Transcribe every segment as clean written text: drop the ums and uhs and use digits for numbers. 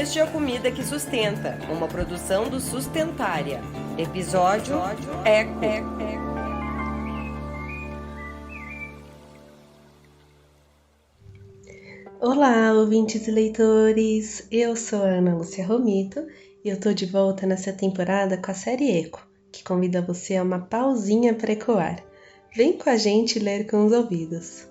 Este é a Comida que Sustenta, uma produção do Sustentária. Episódio Eco. Olá, ouvintes e leitores! Eu sou a Ana Lúcia Romito e eu tô de volta nessa temporada com a série Eco, que convida você a uma pausinha para ecoar. Vem com a gente ler com os ouvidos.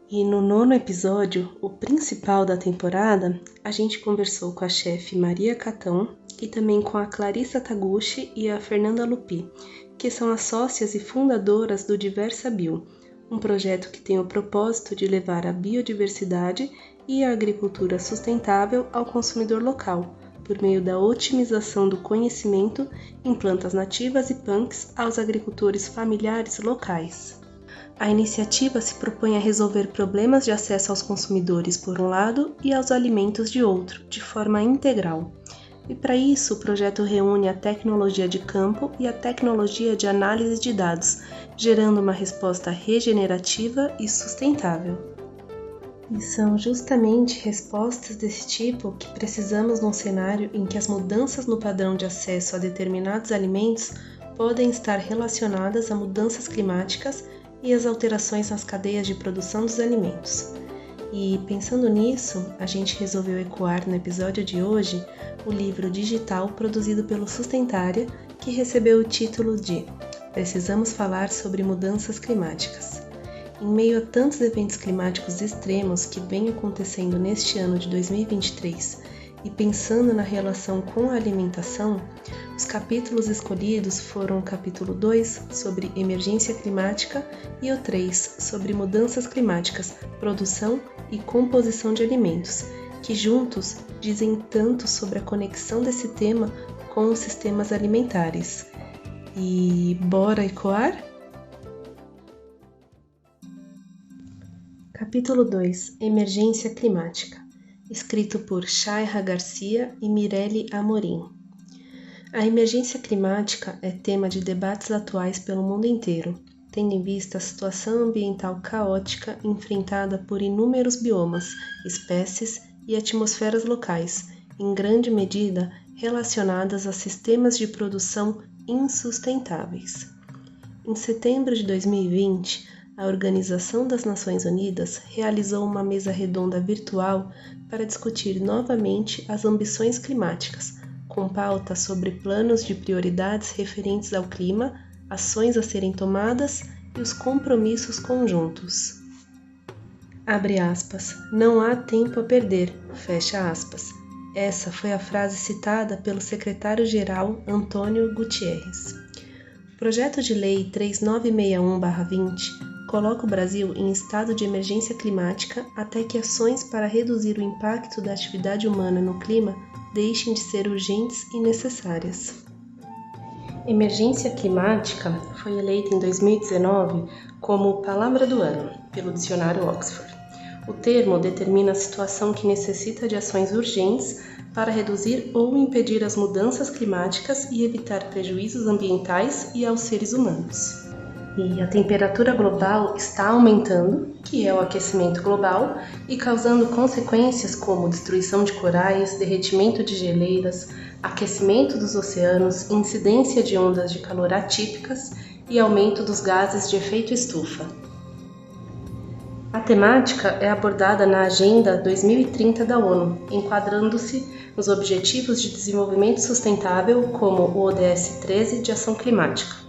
E no 9º episódio, o principal da temporada, a gente conversou com a chefe Maria Catão e também com a Clarissa Taguchi e a Fernanda Lupi, que são as sócias e fundadoras do Diversa Bio, um projeto que tem o propósito de levar a biodiversidade e a agricultura sustentável ao consumidor local, por meio da otimização do conhecimento em plantas nativas e punks aos agricultores familiares locais. A iniciativa se propõe a resolver problemas de acesso aos consumidores por um lado e aos alimentos de outro, de forma integral. E para isso, o projeto reúne a tecnologia de campo e a tecnologia de análise de dados, gerando uma resposta regenerativa e sustentável. E são justamente respostas desse tipo que precisamos num cenário em que as mudanças no padrão de acesso a determinados alimentos podem estar relacionadas a mudanças climáticas e as alterações nas cadeias de produção dos alimentos. E pensando nisso, a gente resolveu ecoar no episódio de hoje o livro digital produzido pelo Sustentária, que recebeu o título de Precisamos Falar sobre Mudanças Climáticas. Em meio a tantos eventos climáticos extremos que vêm acontecendo neste ano de 2023 e pensando na relação com a alimentação, os capítulos escolhidos foram o capítulo 2 sobre emergência climática e o 3 sobre mudanças climáticas, produção e composição de alimentos, que juntos dizem tanto sobre a conexão desse tema com os sistemas alimentares. E bora ecoar? Capítulo 2 – Emergência Climática, escrito por Chayra Garcia e Mirelle Amorim. A emergência climática é tema de debates atuais pelo mundo inteiro, tendo em vista a situação ambiental caótica enfrentada por inúmeros biomas, espécies e atmosferas locais, em grande medida relacionadas a sistemas de produção insustentáveis. Em setembro de 2020, a Organização das Nações Unidas realizou uma mesa redonda virtual para discutir novamente as ambições climáticas, com pauta sobre planos de prioridades referentes ao clima, ações a serem tomadas e os compromissos conjuntos. Abre aspas, não há tempo a perder, fecha aspas. Essa foi a frase citada pelo secretário-geral Antônio Gutierrez. O projeto de lei 3961/20 coloca o Brasil em estado de emergência climática até que ações para reduzir o impacto da atividade humana no clima deixem de ser urgentes e necessárias. Emergência climática foi eleita em 2019 como Palavra do Ano pelo dicionário Oxford. O termo determina a situação que necessita de ações urgentes para reduzir ou impedir as mudanças climáticas e evitar prejuízos ambientais e aos seres humanos. E a temperatura global está aumentando, que é o aquecimento global, e causando consequências como destruição de corais, derretimento de geleiras, aquecimento dos oceanos, incidência de ondas de calor atípicas e aumento dos gases de efeito estufa. A temática é abordada na Agenda 2030 da ONU, enquadrando-se nos Objetivos de Desenvolvimento Sustentável como o ODS 13 de Ação Climática.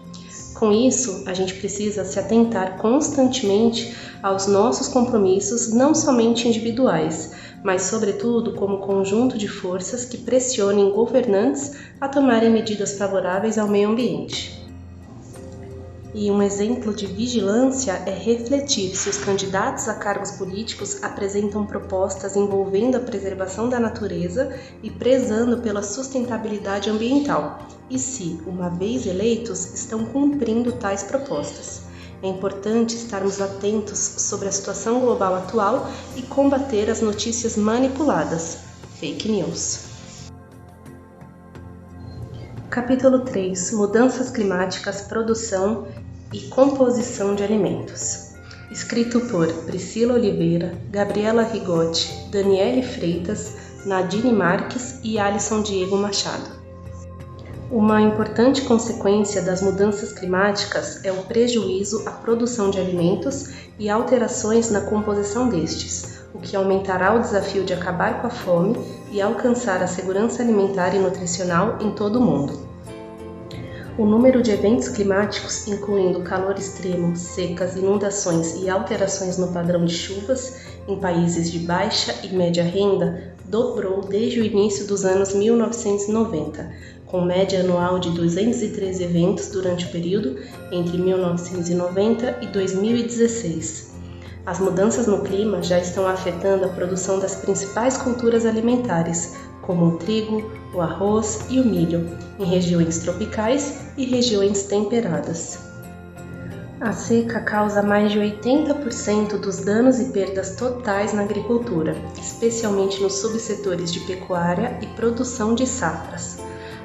Com isso, a gente precisa se atentar constantemente aos nossos compromissos, não somente individuais, mas sobretudo como conjunto de forças que pressionem governantes a tomarem medidas favoráveis ao meio ambiente. E um exemplo de vigilância é refletir se os candidatos a cargos políticos apresentam propostas envolvendo a preservação da natureza e prezando pela sustentabilidade ambiental, e se, uma vez eleitos, estão cumprindo tais propostas. É importante estarmos atentos sobre a situação global atual e combater as notícias manipuladas, fake news. Capítulo 3 – Mudanças climáticas, produção e composição de alimentos. escrito por Priscila Oliveira, Gabriela Rigotti, Daniele Freitas, Nadine Marques e Alisson Diego Machado. Uma importante consequência das mudanças climáticas é o prejuízo à produção de alimentos e alterações na composição destes, o que aumentará o desafio de acabar com a fome e alcançar a segurança alimentar e nutricional em todo o mundo. O número de eventos climáticos, incluindo calor extremo, secas, inundações e alterações no padrão de chuvas em países de baixa e média renda, dobrou desde o início dos anos 1990, com média anual de 213 eventos durante o período entre 1990 e 2016. As mudanças no clima já estão afetando a produção das principais culturas alimentares, como o trigo, o arroz e o milho, em regiões tropicais e regiões temperadas. A seca causa mais de 80% dos danos e perdas totais na agricultura, especialmente nos subsetores de pecuária e produção de safras.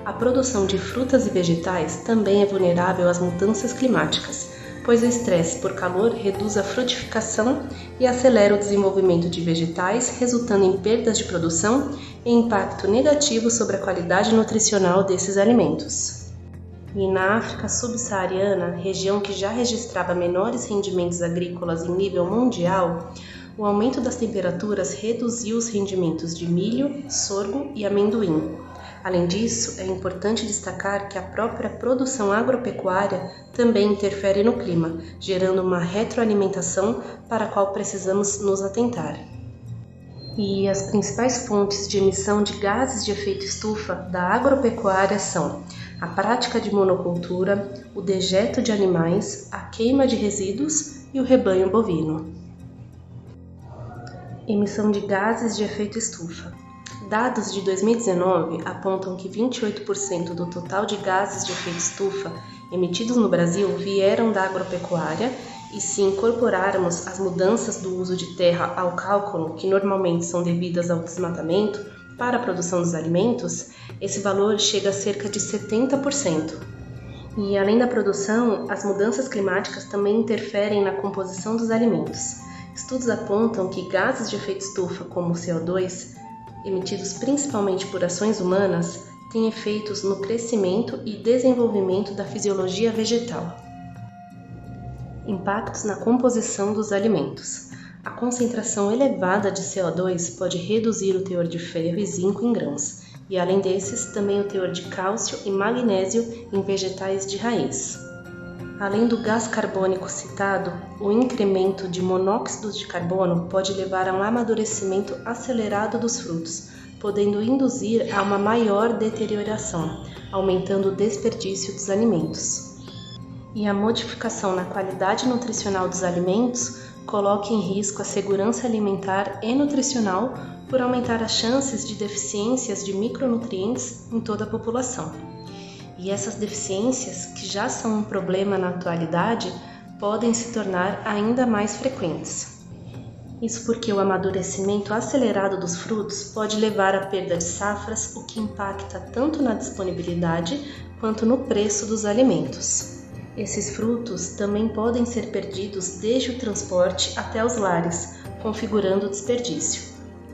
A produção de frutas e vegetais também é vulnerável às mudanças climáticas, pois o estresse por calor reduz a frutificação e acelera o desenvolvimento de vegetais, resultando em perdas de produção e impacto negativo sobre a qualidade nutricional desses alimentos. E na África subsaariana, região que já registrava menores rendimentos agrícolas em nível mundial, o aumento das temperaturas reduziu os rendimentos de milho, sorgo e amendoim. Além disso, é importante destacar que a própria produção agropecuária também interfere no clima, gerando uma retroalimentação para a qual precisamos nos atentar. E as principais fontes de emissão de gases de efeito estufa da agropecuária são a prática de monocultura, o dejeto de animais, a queima de resíduos e o rebanho bovino. Emissão de gases de efeito estufa. Dados de 2019 apontam que 28% do total de gases de efeito estufa emitidos no Brasil vieram da agropecuária, e se incorporarmos as mudanças do uso de terra ao cálculo, que normalmente são devidas ao desmatamento, para a produção dos alimentos, esse valor chega a cerca de 70%. E além da produção, as mudanças climáticas também interferem na composição dos alimentos. Estudos apontam que gases de efeito estufa, como o CO2, emitidos principalmente por ações humanas, têm efeitos no crescimento e desenvolvimento da fisiologia vegetal. Impactos na composição dos alimentos. A concentração elevada de CO2 pode reduzir o teor de ferro e zinco em grãos, e além desses, também o teor de cálcio e magnésio em vegetais de raiz. Além do gás carbônico citado, o incremento de monóxido de carbono pode levar a um amadurecimento acelerado dos frutos, podendo induzir a uma maior deterioração, aumentando o desperdício dos alimentos. E a modificação na qualidade nutricional dos alimentos coloca em risco a segurança alimentar e nutricional por aumentar as chances de deficiências de micronutrientes em toda a população. E essas deficiências, que já são um problema na atualidade, podem se tornar ainda mais frequentes. Isso porque o amadurecimento acelerado dos frutos pode levar à perda de safras, o que impacta tanto na disponibilidade quanto no preço dos alimentos. Esses frutos também podem ser perdidos desde o transporte até os lares, configurando o desperdício.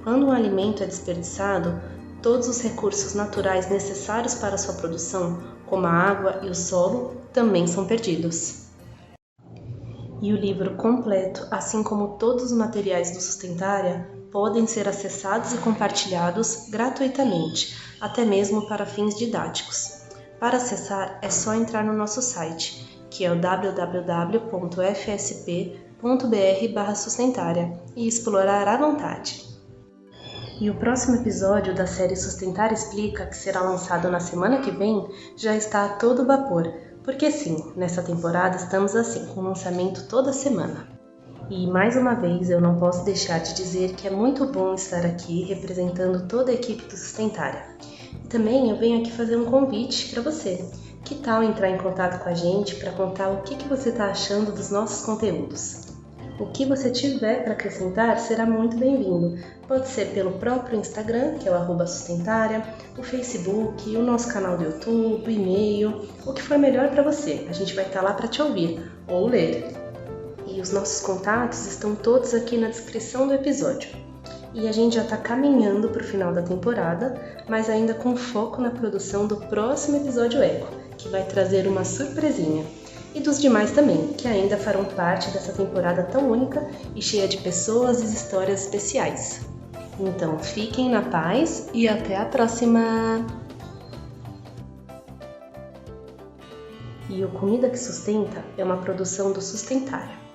Quando um alimento é desperdiçado, todos os recursos naturais necessários para sua produção, como a água e o solo, também são perdidos. E o livro completo, assim como todos os materiais do Sustentária, podem ser acessados e compartilhados gratuitamente, até mesmo para fins didáticos. Para acessar, é só entrar no nosso site, que é o www.fsp.br/sustentária, e explorar à vontade. E o próximo episódio da série Sustentária Explica, que será lançado na semana que vem, já está a todo vapor, porque sim, nessa temporada estamos assim, com lançamento toda semana. E mais uma vez eu não posso deixar de dizer que é muito bom estar aqui representando toda a equipe do Sustentária. E também eu venho aqui fazer um convite para você. Que tal entrar em contato com a gente para contar o que você está achando dos nossos conteúdos? O que você tiver para acrescentar será muito bem-vindo. Pode ser pelo próprio Instagram, que é o @sustentária, o Facebook, o nosso canal do YouTube, o e-mail, o que for melhor para você. A gente vai estar lá para te ouvir ou ler. E os nossos contatos estão todos aqui na descrição do episódio. E a gente já está caminhando para o final da temporada, mas ainda com foco na produção do próximo episódio Eco, que vai trazer uma surpresinha. E dos demais também, que ainda farão parte dessa temporada tão única e cheia de pessoas e histórias especiais. Então fiquem na paz e até a próxima! E o Comida que Sustenta é uma produção do Sustentária.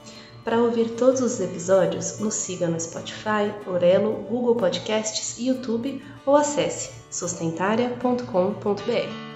Para ouvir todos os episódios, nos siga no Spotify, Orelo, Google Podcasts e YouTube ou acesse sustentaria.com.br.